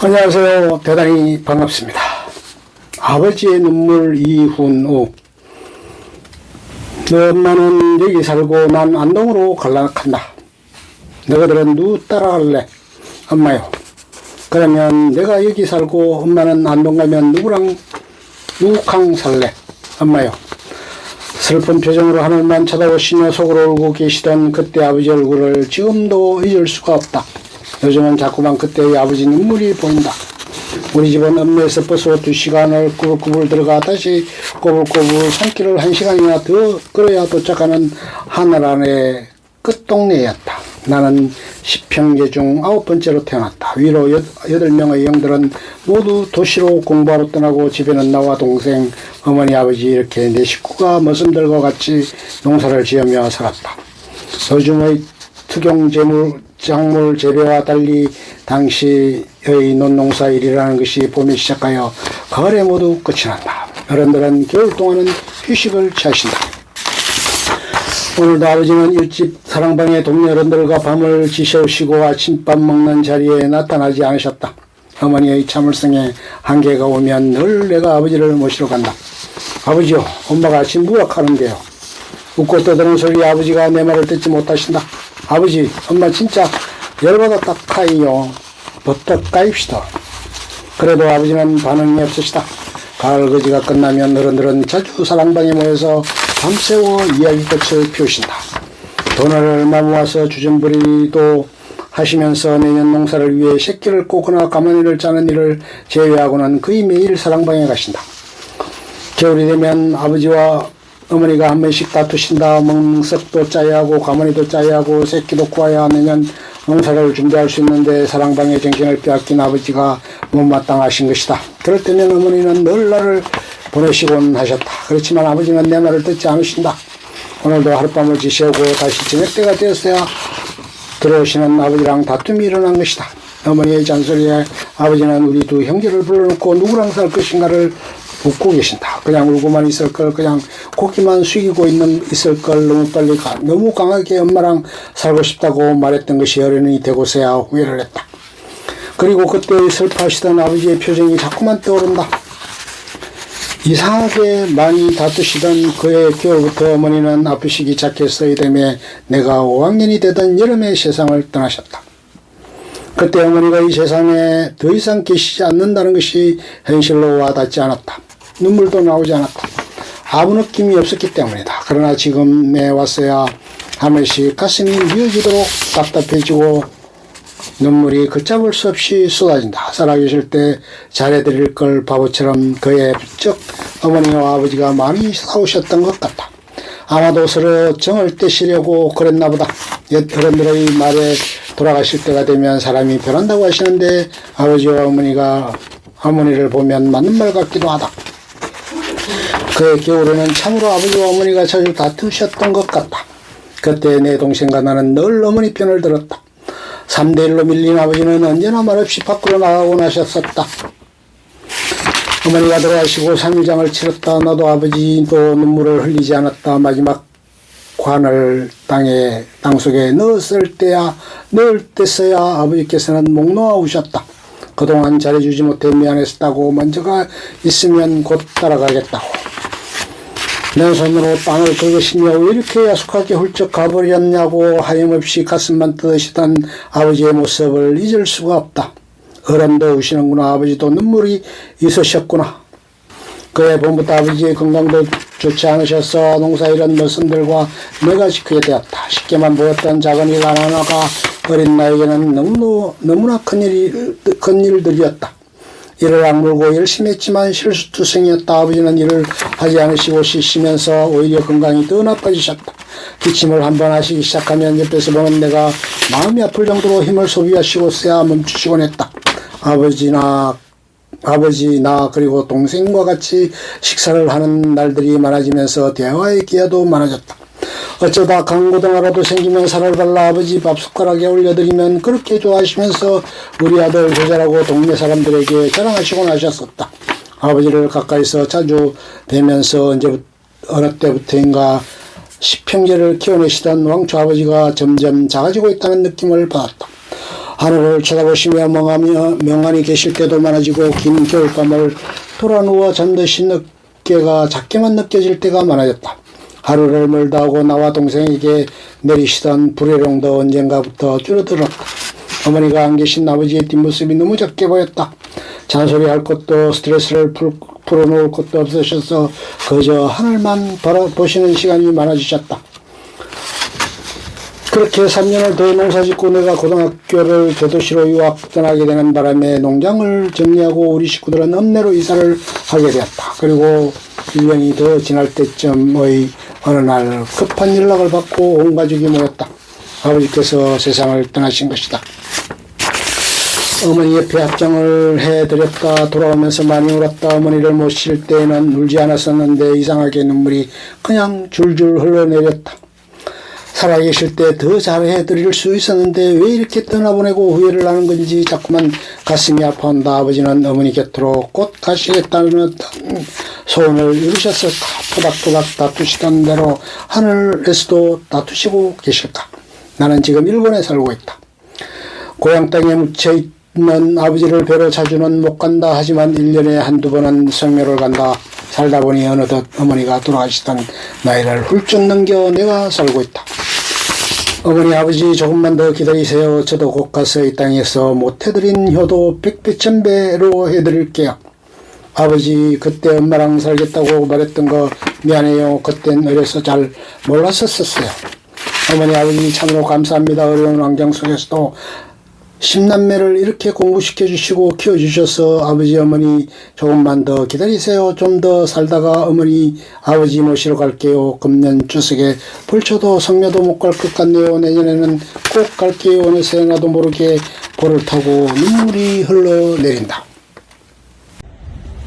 안녕하세요. 대단히 반갑습니다. 아버지의 눈물 이훈우. 너 엄마는 여기 살고 난 안동으로 갈라간다. 너희들은 누구 따라갈래? 엄마요. 그러면 내가 여기 살고 엄마는 안동 가면 누구랑 살래? 엄마요. 슬픈 표정으로 하늘만 쳐다보시며 속으로 울고 계시던 그때 아버지 얼굴을 지금도 잊을 수가 없다. 요즘은 자꾸만 그때의 아버지 눈물이 보인다. 우리 집은 읍내에서 버스로 2시간을 꾸불꾸불 들어가 다시 꼬불꼬불 손길을 1시간이나 더 걸어야 도착하는 하늘 아래 끝동네였다. 나는 10형제 중 9번째로 태어났다. 위로 8명의 형들은 모두 도시로 공부하러 떠나고 집에는 나와 동생, 어머니, 아버지 이렇게 내 식구가 머슴들과 같이 농사를 지으며 살았다. 요즘의 작물 재배와 달리 당시의 논농사 일이라는 것이 봄에 시작하여 가을에 모두 끝이 난다. 어른들은 겨울 동안은 휴식을 취하신다. 오늘도 아버지는 일집 사랑방의 동네 어른들과 밤을 지새우시고 아침밥 먹는 자리에 나타나지 않으셨다. 어머니의 참을성에 한계가 오면 늘 내가 아버지를 모시러 간다. 아버지요, 엄마가 아침 무락하는데요. 웃고 떠드는 소리에 아버지가 내 말을 듣지 못하신다. 아버지, 엄마 진짜 열받았다 카이요. 버떡 까입시다. 그래도 아버지는 반응이 없으시다. 가을 거지가 끝나면 어른들은 자주 사랑방에 모여서 밤새워 이야기꽃을 피우신다. 돈을 얼마 모아서 주전부리도 하시면서 내년 농사를 위해 새끼를 꼬거나 가마니를 짜는 일을 제외하고는 거의 매일 사랑방에 가신다. 겨울이 되면 아버지와 어머니가 한 번씩 다투신다. 멍석도 짜야 하고 가마니도 짜야 하고 새끼도 구워야 내년 농사를 준비할 수 있는데 사랑방의 정신을 빼앗긴 아버지가 못마땅하신 것이다. 그럴 때면 어머니는 늘 나를 보내시곤 하셨다. 그렇지만 아버지는 내 말을 듣지 않으신다. 오늘도 하룻밤을 지새우고 다시 저녁 때가 되었어야 들어오시는 아버지랑 다툼이 일어난 것이다. 어머니의 잔소리에 아버지는 우리 두 형제를 불러놓고 누구랑 살 것인가를 묻고 계신다. 그냥 울고만 있을 걸, 그냥 고기만 숙이고 있을 걸, 너무 빨리 너무 강하게 엄마랑 살고 싶다고 말했던 것이 어른이 되고서야 후회를 했다. 그리고 그때 슬퍼하시던 아버지의 표정이 자꾸만 떠오른다. 이상하게 많이 다투시던 그해 겨울부터 어머니는 아프시기 시작했어야 되매 내가 5학년이 되던 여름에 세상을 떠나셨다. 그때 어머니가 이 세상에 더 이상 계시지 않는다는 것이 현실로 와닿지 않았다. 눈물도 나오지 않았다. 아무 느낌이 없었기 때문이다. 그러나 지금에 왔어야 한 번씩 가슴이 미어지도록 답답해지고 눈물이 걷잡을 수 없이 쏟아진다. 살아계실 때 잘해드릴 걸 바보처럼 그에 부쩍 어머니와 아버지가 많이 싸우셨던 것 같다. 아마도 서로 정을 떼시려고 그랬나 보다. 옛 어른들의 말에 돌아가실 때가 되면 사람이 변한다고 하시는데 아버지와 어머니를 보면 맞는 말 같기도 하다. 그의 겨울에는 참으로 아버지와 어머니가 자주 다투셨던 것 같다. 그때 내 동생과 나는 늘 어머니 편을 들었다. 3대1로 밀린 아버지는 언제나 말없이 밖으로 나가곤 하셨었다. 어머니가 돌아가시고 3일장을 치렀다. 나도 아버지도 눈물을 흘리지 않았다. 마지막 관을 땅속에 넣었을 때서야 아버지께서는 목 놓아 우셨다. 그동안 잘해주지 못해 미안했다고 먼저가 있으면 곧 따라가겠다고. 내 손으로 땅을 긁으시며 왜 이렇게 야속하게 훌쩍 가버렸냐고 하염없이 가슴만 뜯으시던 아버지의 모습을 잊을 수가 없다. 어른도 우시는구나. 아버지도 눈물이 있으셨구나. 그해 봄부터 아버지의 건강도 좋지 않으셔서 농사일은 머슴들과 내가 지키게 되었다. 쉽게만 보였던 작은 일 하나하나가 어린 나에게는 너무나 큰일들이었다. 일을 악물고 열심히 했지만 실수투성이었다. 아버지는 일을 하지 않으시고 쉬시면서 오히려 건강이 더 나빠지셨다. 기침을 한번 하시기 시작하면 옆에서 보는 내가 마음이 아플 정도로 힘을 소비하시고서야 멈추시곤 했다. 아버지, 나 그리고 동생과 같이 식사를 하는 날들이 많아지면서 대화의 기회도 많아졌다. 어쩌다 강고등어라도 생기면 살을 발라 아버지 밥숟가락에 올려드리면 그렇게 좋아하시면서 우리 아들 보자라고 동네 사람들에게 자랑하시곤 하셨었다. 아버지를 가까이서 자주 뵈면서 어느 때부터인가 10형제를 키워내시던 왕초 아버지가 점점 작아지고 있다는 느낌을 받았다. 하늘을 쳐다보시며 멍하니 계실 때도 많아지고 긴 겨울밤을 돌아 누워 잠드시 늦게가 작게만 느껴질 때가 많아졌다. 하루를 멀다 하고 나와 동생에게 내리시던 불효령도 언젠가부터 줄어들었다. 어머니가 안 계신 아버지의 뒷모습이 너무 작게 보였다. 잔소리할 것도 스트레스를 풀어놓을 것도 없으셔서 그저 하늘만 바라보시는 시간이 많아지셨다. 그렇게 3년을 더 농사짓고 내가 고등학교를 교도시로 유학 떠나게 되는 바람에 농장을 정리하고 우리 식구들은 읍내로 이사를 하게 되었다. 그리고 1년이 더 지날 때쯤의 어느 날 급한 연락을 받고 온 가족이 모였다. 아버지께서 세상을 떠나신 것이다. 어머니 옆에 합장을 해드렸다. 돌아오면서 많이 울었다. 어머니를 모실 때에는 울지 않았었는데 이상하게 눈물이 그냥 줄줄 흘러내렸다. 살아계실 때 더 잘해드릴 수 있었는데 왜 이렇게 떠나보내고 후회를 하는 건지 자꾸만 가슴이 아파온다. 아버지는 어머니 곁으로 곧 가시겠다는 소원을 이루셨을까. 토닥토닥 다투시던 대로 하늘에서도 다투시고 계실까. 나는 지금 일본에 살고 있다. 고향 땅에 묻혀있는 아버지를 뵈러 자주는 못 간다. 하지만 1년에 한두 번은 성묘를 간다. 살다 보니 어느덧 어머니가 돌아가시던 나이를 훌쩍 넘겨 내가 살고 있다. 어머니 아버지 조금만 더 기다리세요. 저도 곧 가서 이 땅에서 못해드린 효도 백배천배로 해드릴게요. 아버지 그때 엄마랑 살겠다고 말했던 거 미안해요. 그땐 어려서 잘 몰랐었어요. 어머니 아버지 참으로 감사합니다. 어려운 환경 속에서도 10남매를 이렇게 공부시켜주시고 키워주셔서 아버지 어머니 조금만 더 기다리세요. 좀 더 살다가 어머니 아버지 모시러 갈게요. 금년 추석에 불초도 성묘도 못 갈 것 같네요. 내년에는 꼭 갈게요. 어느새 나도 모르게 볼을 타고 눈물이 흘러내린다.